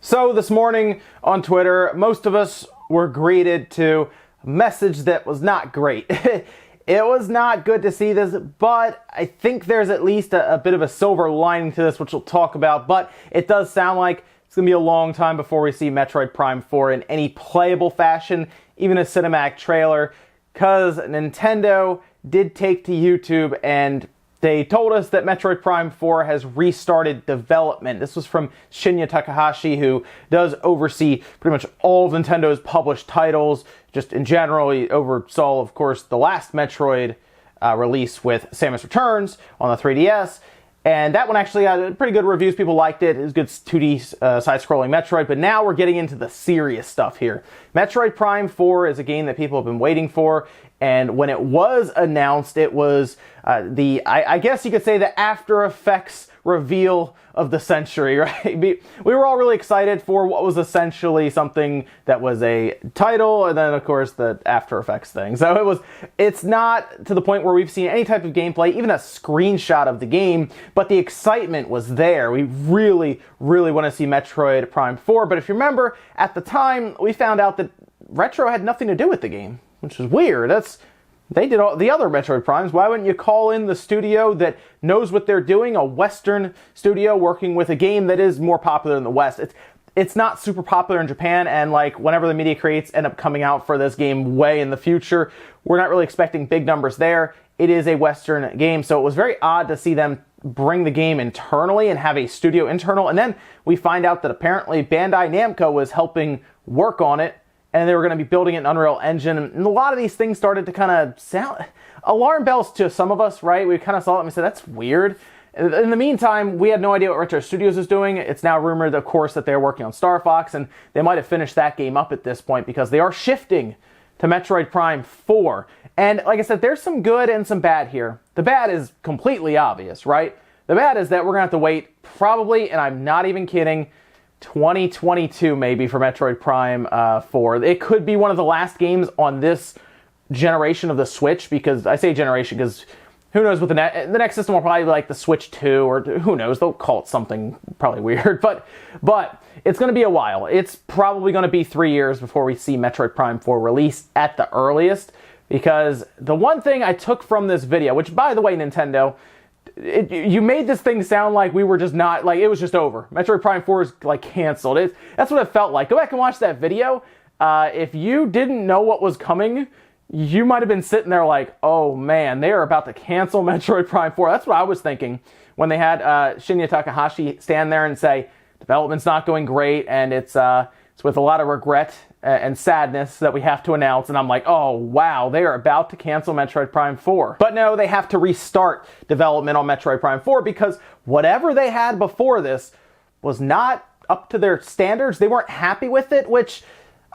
So this morning on Twitter, most of us were greeted to a message that was not great. It was not good to see this, but I think there's at least a bit of a silver lining to this, which we'll talk about. But it does sound like it's going to be a long time before we see Metroid Prime 4 in any playable fashion, even a cinematic trailer, because Nintendo did take to YouTube and they told us that Metroid Prime 4 has restarted development. This was from Shinya Takahashi, who does oversee pretty much all of Nintendo's published titles. Just in general, he oversaw, of course, the last Metroid release with Samus Returns on the 3DS. And that one actually had pretty good reviews. People liked it. It was good 2D side-scrolling Metroid. But now we're getting into the serious stuff here. Metroid Prime 4 is a game that people have been waiting for. And when it was announced, it was I guess you could say the After Effects reveal of the century, right? We were all really excited for what was essentially something that was a title, and then of course the After Effects thing. So it's not to the point where we've seen any type of gameplay, even a screenshot of the game, but the excitement was there. We really, really want to see Metroid Prime 4, but if you remember, at the time, we found out that Retro had nothing to do with the game, which is weird. They did all the other Metroid Primes. Why wouldn't you call in the studio that knows what they're doing, a Western studio working with a game that is more popular in the West? It's not super popular in Japan, and like whenever the media creates end up coming out for this game way in the future, we're not really expecting big numbers there. It is a Western game, so it was very odd to see them bring the game internally and have a studio internal, and then we find out that apparently Bandai Namco was helping work on it, and they were going to be building it in Unreal Engine, and a lot of these things started to kind of sound alarm bells to some of us, right? We kind of saw it and we said, that's weird. In the meantime, we had no idea what Retro Studios is doing. It's now rumored, of course, that they're working on Star Fox, and they might have finished that game up at this point because they are shifting to Metroid Prime 4. And like I said, there's some good and some bad here. The bad is completely obvious, right? The bad is that we're going to have to wait probably, and I'm not even kidding, 2022 maybe for Metroid Prime 4. It could be one of the last games on this generation of the Switch, because I say generation because who knows what the next system will probably be like the Switch 2, or who knows, they'll call it something probably weird, but it's going to be a while. It's probably going to be 3 years before we see Metroid Prime 4 released at the earliest, because the one thing I took from this video, which by the way, Nintendo, you made this thing sound like we were just not, like it was just over. Metroid Prime 4 is like canceled. That's what it felt like. Go back and watch that video. If you didn't know what was coming, you might have been sitting there like, oh man, they are about to cancel Metroid Prime 4. That's what I was thinking when they had Shinya Takahashi stand there and say, development's not going great, and it's with a lot of regret and sadness that we have to announce. And I'm like, oh wow, they are about to cancel Metroid Prime 4. But no, they have to restart development on Metroid Prime 4 because whatever they had before this was not up to their standards. They weren't happy with it, which,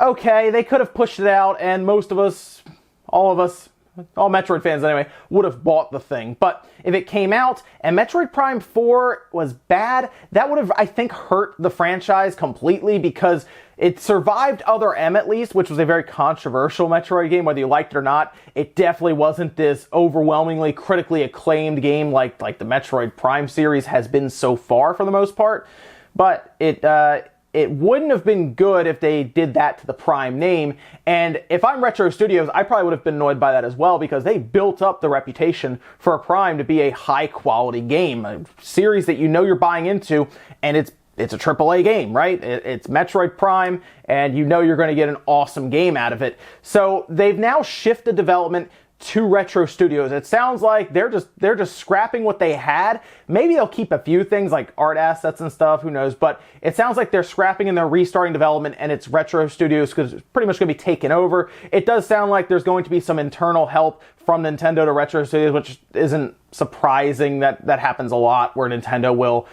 okay, they could have pushed it out, and most of us, all Metroid fans anyway, would have bought the thing. But if it came out and Metroid Prime 4 was bad, that would have, I think, hurt the franchise completely, because it survived Other M at least, which was a very controversial Metroid game, whether you liked it or not. It definitely wasn't this overwhelmingly critically acclaimed game like the Metroid Prime series has been so far for the most part. But it wouldn't have been good if they did that to the Prime name. And if I'm Retro Studios, I probably would have been annoyed by that as well, because they built up the reputation for a Prime to be a high-quality game, a series that you know you're buying into, and it's a AAA game, right? It's Metroid Prime, and you know you're going to get an awesome game out of it. So they've now shifted development to Retro Studios. It sounds like they're just scrapping what they had. Maybe they'll keep a few things like art assets and stuff, who knows, but it sounds like they're scrapping and they're restarting development, and it's Retro Studios because it's pretty much going to be taken over. It does sound like there's going to be some internal help from Nintendo to Retro Studios, which isn't surprising. That happens a lot, where Nintendo will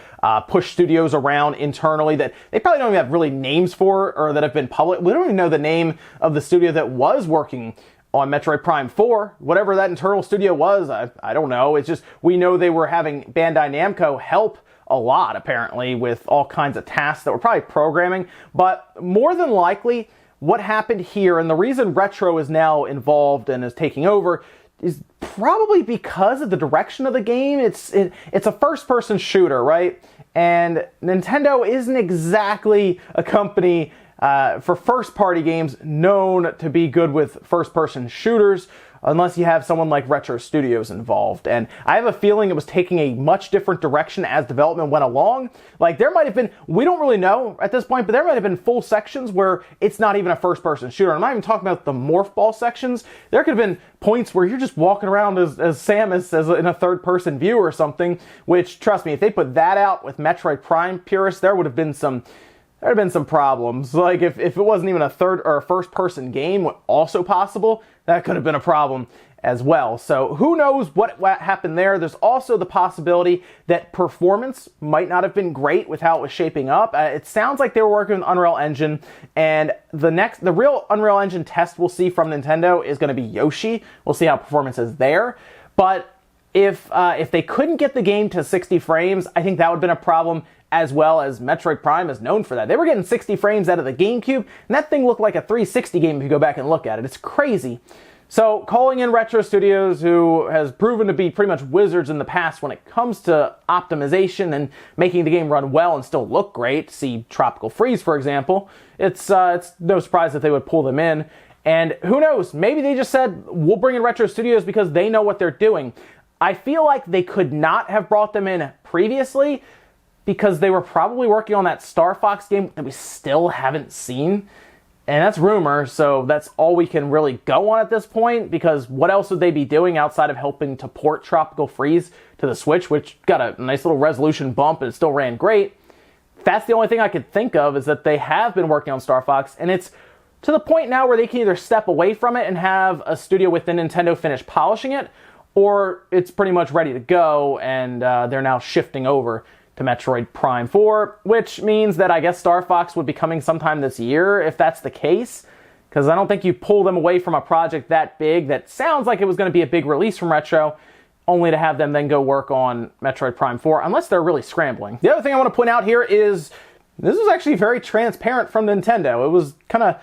push studios around internally that they probably don't even have really names for, or that have been public. We don't even know the name of the studio that was working on Metroid Prime 4, whatever that internal studio was, I don't know. It's just, we know they were having Bandai Namco help a lot, apparently, with all kinds of tasks that were probably programming. But more than likely, what happened here, and the reason Retro is now involved and is taking over, is probably because of the direction of the game. It's a first-person shooter, right? And Nintendo isn't exactly a company for first-party games known to be good with first-person shooters, unless you have someone like Retro Studios involved. And I have a feeling it was taking a much different direction as development went along. Like, there might have been, we don't really know at this point, but there might have been full sections where it's not even a first-person shooter. I'm not even talking about the morph ball sections. There could have been points where you're just walking around as Samus as in a third-person view or something, which, trust me, if they put that out with Metroid Prime purists, there would have been some problems. Like, if it wasn't even a third or a first-person game, also possible, that could have been a problem as well. So who knows what happened there. There's also the possibility that performance might not have been great with how it was shaping up. It sounds like they were working with Unreal Engine, and the real Unreal Engine test we'll see from Nintendo is going to be Yoshi. We'll see how performance is there. But if they couldn't get the game to 60 frames, I think that would have been a problem, as well as Metroid Prime is known for that. They were getting 60 frames out of the GameCube, and that thing looked like a 360 game if you go back and look at it. It's crazy. So calling in Retro Studios, who has proven to be pretty much wizards in the past when it comes to optimization and making the game run well and still look great, see Tropical Freeze, for example, it's no surprise that they would pull them in. And who knows, maybe they just said, we'll bring in Retro Studios because they know what they're doing. I feel like they could not have brought them in previously, because they were probably working on that Star Fox game that we still haven't seen. And that's rumor, so that's all we can really go on at this point, because what else would they be doing outside of helping to port Tropical Freeze to the Switch, which got a nice little resolution bump and it still ran great. That's the only thing I could think of, is that they have been working on Star Fox, and it's to the point now where they can either step away from it and have a studio within Nintendo finish polishing it, or it's pretty much ready to go, and they're now shifting over to Metroid Prime 4, which means that I guess Star Fox would be coming sometime this year, if that's the case, because I don't think you pull them away from a project that big that sounds like it was going to be a big release from Retro, only to have them then go work on Metroid Prime 4, unless they're really scrambling. The other thing I want to point out here is, this was actually very transparent from Nintendo. It was kind of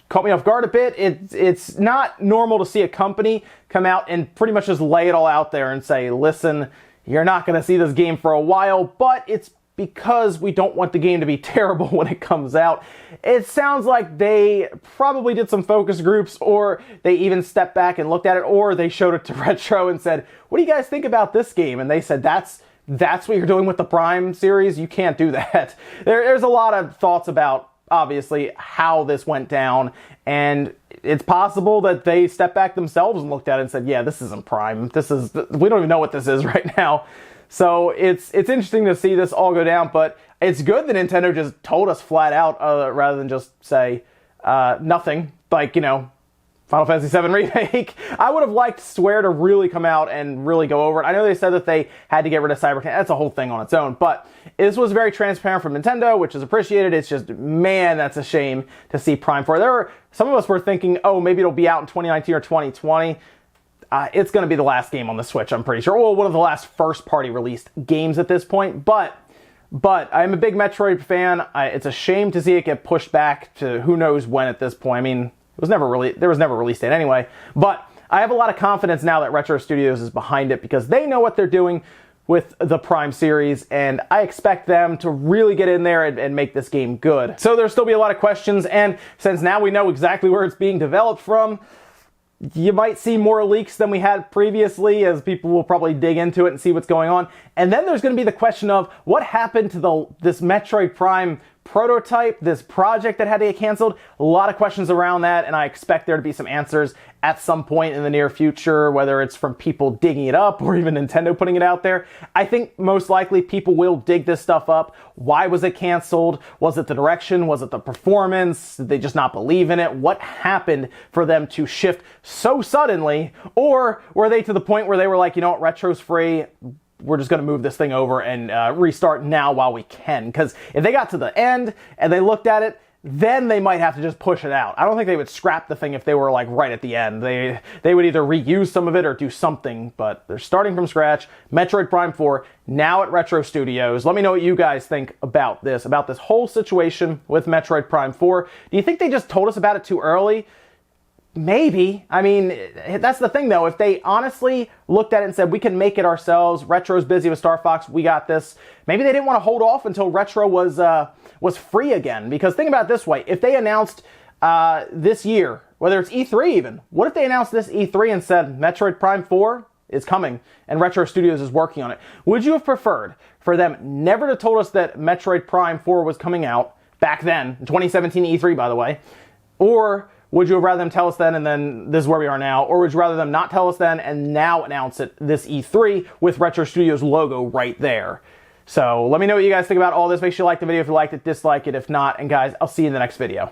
caught me off guard a bit. It's not normal to see a company come out and pretty much just lay it all out there and say, listen, you're not going to see this game for a while, but it's because we don't want the game to be terrible when it comes out. It sounds like they probably did some focus groups, or they even stepped back and looked at it, or they showed it to Retro and said, what do you guys think about this game? And they said, that's what you're doing with the Prime series? You can't do that. There's a lot of thoughts about, obviously, how this went down, and it's possible that they stepped back themselves and looked at it and said, yeah, this isn't Prime. We don't even know what this is right now. So it's interesting to see this all go down, but it's good that Nintendo just told us flat out, rather than just say nothing, like, Final Fantasy VII Remake. I would have liked Square to really come out and really go over it. I know they said that they had to get rid of Cybercan. That's a whole thing on its own. But this was very transparent from Nintendo, which is appreciated. It's just, man, that's a shame to see Prime 4. Some of us were thinking, oh, maybe it'll be out in 2019 or 2020. It's going to be the last game on the Switch, I'm pretty sure. Well, one of the last first-party released games at this point. But I'm a big Metroid fan. It's a shame to see it get pushed back to who knows when at this point. I mean, there was never a release date anyway, but I have a lot of confidence now that Retro Studios is behind it, because they know what they're doing with the Prime series, and I expect them to really get in there and make this game good. So there'll still be a lot of questions, and since now we know exactly where it's being developed from, you might see more leaks than we had previously, as people will probably dig into it and see what's going on. And then there's going to be the question of what happened to this Metroid Prime prototype, this project that had to get canceled. A lot of questions around that, and I expect there to be some answers at some point in the near future, whether it's from people digging it up or even Nintendo putting it out there. I think most likely people will dig this stuff up. Why was it canceled? Was it the direction? Was it the performance? Did they just not believe in it? What happened for them to shift so suddenly? Or were they to the point where they were like, you know what, Retro's free, we're just going to move this thing over and restart now while we can? Because if they got to the end and they looked at it, then they might have to just push it out. I don't think they would scrap the thing if they were like right at the end. They would either reuse some of it or do something, but they're starting from scratch. Metroid Prime 4, now at Retro Studios. Let me know what you guys think about this whole situation with Metroid Prime 4. Do you think they just told us about it too early? Maybe. I mean, that's the thing though. If they honestly looked at it and said, we can make it ourselves, Retro's busy with Star Fox, we got this. Maybe they didn't want to hold off until Retro was free again. Because think about it this way. If they announced this year, whether it's E3 even, what if they announced this E3 and said Metroid Prime 4 is coming and Retro Studios is working on it? Would you have preferred for them never to told us that Metroid Prime 4 was coming out back then, in 2017 E3 by the way, or would you have rather them tell us then and then this is where we are now? Or would you rather them not tell us then and now announce it this E3 with Retro Studios logo right there? So let me know what you guys think about all this. Make sure you like the video if you liked it, dislike it if not. And guys, I'll see you in the next video.